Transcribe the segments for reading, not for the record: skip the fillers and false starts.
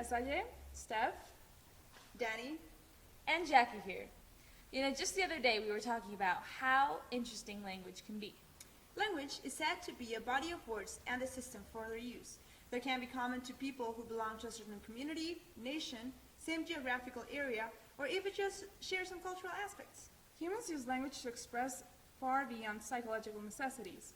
got Salle, Steph, Danny, and Jackie here. You know, just the other day we were talking about how interesting language can be. language is said to be a body of words and a system for their use that can be common to people who belong to a certain community, nation, same geographical area, or even just share some cultural aspects. Humans use language to express far beyond psychological necessities.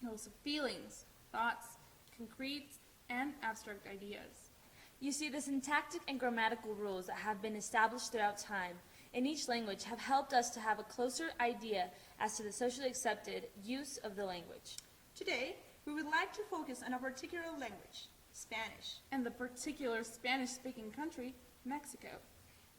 Also feelings, thoughts, concrete and abstract ideas. You see, the syntactic and grammatical rules that have been established throughout time in each language have helped us to have a closer idea as to the socially accepted use of the language. Today, we would like to focus on a particular language, Spanish. And the particular Spanish-speaking country, Mexico.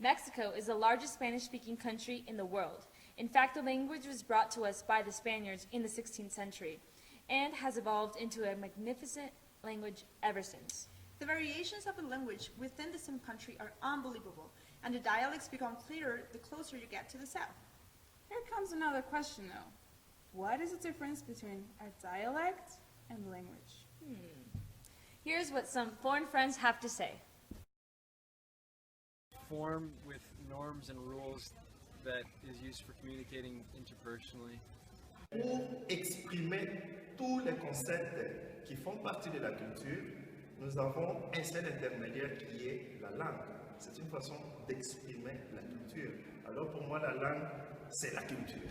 Mexico is the largest Spanish-speaking country in the world. In fact, the language was brought to us by the Spaniards in the 16th century and has evolved into a magnificent language ever since. The variations of the language within the same country are unbelievable, and the dialects become clearer the closer you get to the south. Here comes another question, though. What is the difference between a dialect and language? Here's what some foreign friends have to say. Form with norms and rules that is used for communicating interpersonally. Pour exprimer tous les concepts qui font partie de la culture, nous avons un seul intermédiaire qui est la langue. C'est une façon d'exprimer la culture. Alors pour moi, la langue, c'est la culture.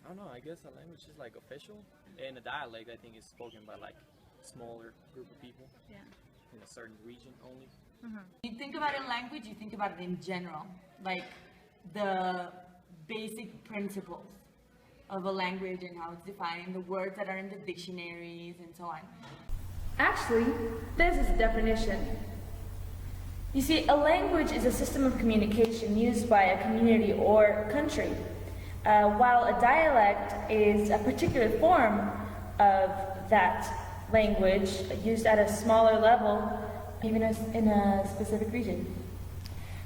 I don't know, I guess a language is like official, and a dialect I think is spoken by like smaller group of people in a certain region only. You think about a language, you think about it in general, like the basic principles of a language and how it's defined, the words that are in the dictionaries and so on. Actually, this is the definition. You see, a language is a system of communication used by a community or country, while a dialect is a particular form of that language used at a smaller level, even in a specific region.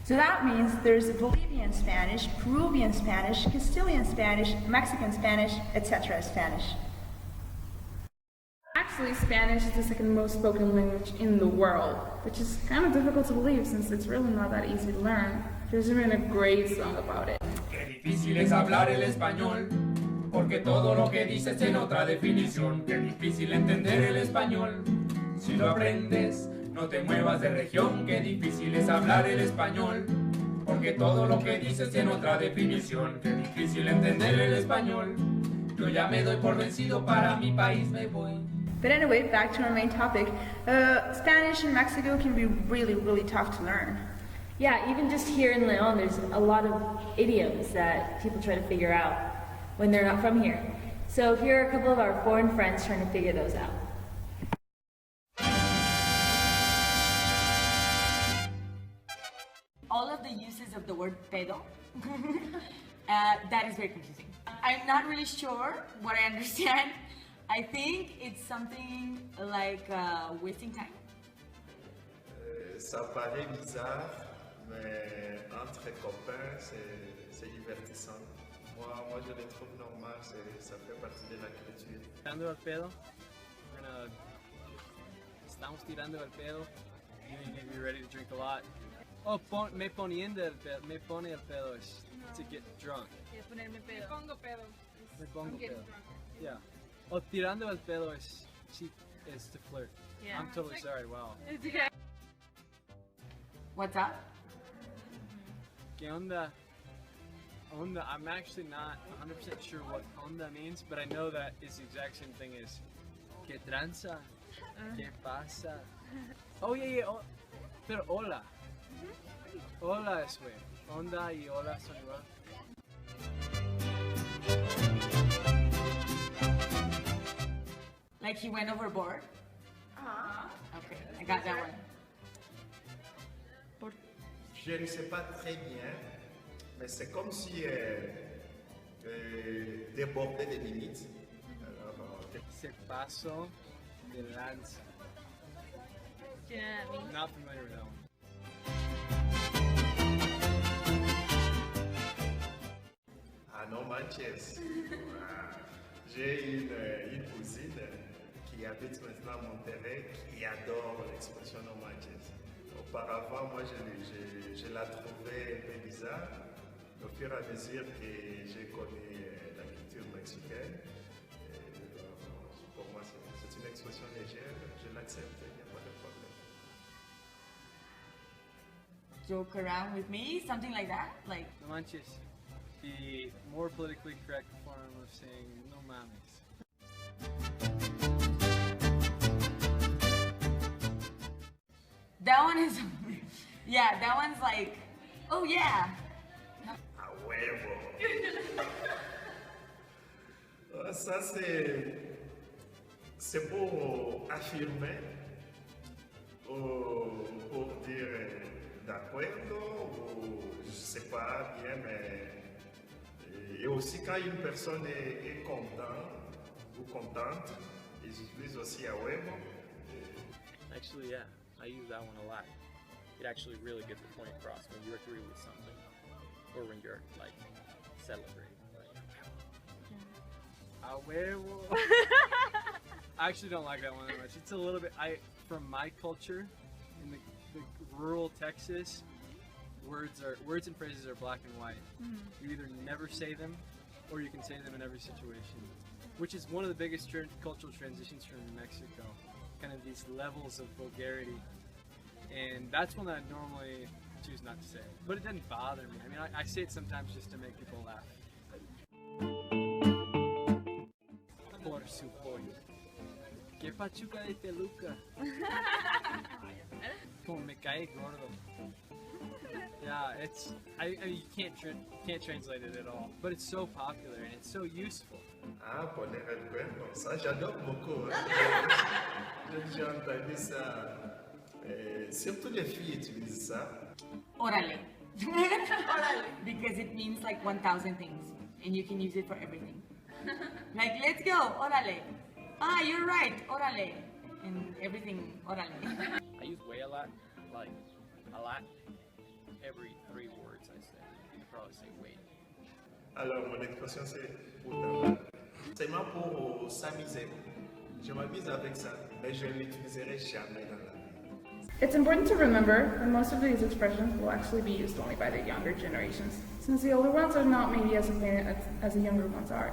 So that means there's Bolivian Spanish, Peruvian Spanish, Castilian Spanish, Mexican Spanish, etc. Spanish. Actually, Spanish is the second most spoken language in the world, which is kind of difficult to believe since it's really not that easy to learn. There's even a great song about it. Qué difícil es hablar el español, porque todo lo que dices tiene otra definición. Qué difícil entender el español, si lo aprendes, no te muevas de región. Qué difícil es hablar el español, porque todo lo que dices tiene otra definición. Qué difícil entender el español, yo ya me doy por vencido, para mi país me voy. But anyway, back to our main topic. Spanish in Mexico can be really, really tough to learn. Yeah, even just here in Leon, there's a lot of idioms that people try to figure out when they're not from here. So here are a couple of our foreign friends trying to figure those out. All of the uses of the word pedo, that is very confusing. I'm not really sure what I understand. I think it's something like wasting time. Ça paraît bizarre, mais entre copains, c'est divertissant. Moi, je le trouve normal, ça fait partie de la culture. Tirando al pedo, estamos tirando al pedo, meaning if you're ready to drink a lot. Oh, me poniendo el pedo, me pone el pedo is to get drunk. Me pongo pedo. Me pongo pedo. Yeah. Oh, tirando el pedo is to flirt. Yeah. I'm totally sorry, wow. It's okay. What's up? ¿Qué onda? Onda, I'm actually not 100% sure what onda means, but I know that it's the exact same thing as ¿Qué tranza? ¿Qué pasa? Oh, yeah. Oh, pero hola. Hola es güey. Onda y hola son igual. Like he went overboard? Okay, I got that one. Je ne sais pas très bien, mais c'est comme si déborder des limites. Alors, Se paso de lanza. Yeah, Not familiar with that one. ah non manches. J'ai une cousine qui qui habite maintenant à Monterrey, qui adore l'expression no manches. Auparavant, moi, je la trouvais un peu bizarre. Au fur et à mesure que j'ai connu la culture mexicaine, pour moi, c'est une expression légère, je l'accepte, il n'y a pas de problème. Joke around with me, something like that, like. No manches. The more politically correct form of saying no mames. That one is, yeah, that one's like, oh yeah. A huevo! Ça, c'est pour affirmer, ou pour dire d'accordo, ou je ne sais pas bien, mais. Et aussi quand une personne est contente ou contente, ils utilisent aussi a huevo. Actually, yeah, I use that one a lot. It actually really gets the point across when you agree with something, or when you're like celebrating. A huevo. I actually don't like that one that much. It's a little bit, from my culture, in the rural Texas, words and phrases are black and white. You either never say them, or you can say them in every situation, which is one of the biggest cultural transitions from Mexico. Kind of these levels of vulgarity, and that's one that I normally choose not to say. But it doesn't bother me. I mean, I say it sometimes just to make people laugh. Por su pollo. Que pachuca de peluca. Como me cae gordo. Yeah, it's you can't translate it at all, but it's so popular and it's so useful. Ah, poner el cuerno, ça j'adore beaucoup. J'ai entendu ça. Surtout les filles utilisent ça. Orale. Orale. Because it means like 1,000 things, and you can use it for everything. Like, let's go, orale. Ah, you're right, orale. And everything, orale. I use way a lot, like a lot. Every 3 words I say, you can probably say wait. Alors, mon expression c'est puta. C'est moi pour s'amuser. Je m'amuse avec ça, mais je ne l'utiliserai jamais dans la vie. It's important to remember that most of these expressions will actually be used only by the younger generations, since the older ones are not maybe as advanced as the younger ones are.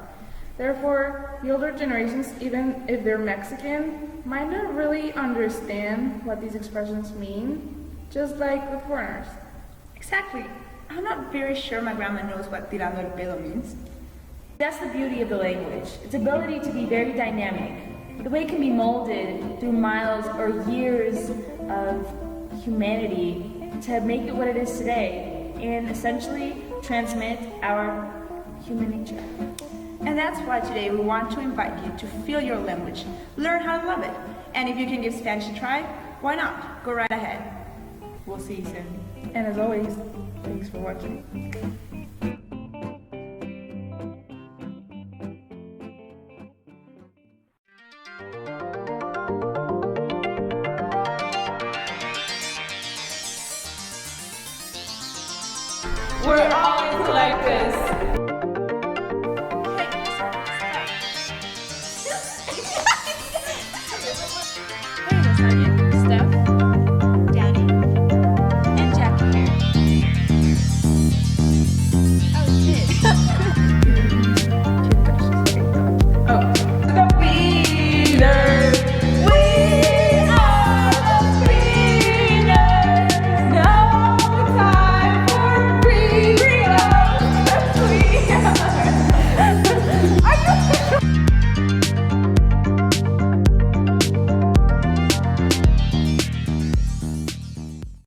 Therefore, the older generations, even if they're Mexican, might not really understand what these expressions mean, just like with foreigners. Exactly. I'm not very sure my grandma knows what tirando el pelo means. That's the beauty of the language, its ability to be very dynamic. The way it can be molded through miles or years of humanity to make it what it is today and essentially transmit our human nature. And that's why today we want to invite you to feel your language, learn how to love it. And if you can give Spanish a try, why not? Go right ahead. We'll see you soon. And as always, thanks for watching. We're always like this. Hey,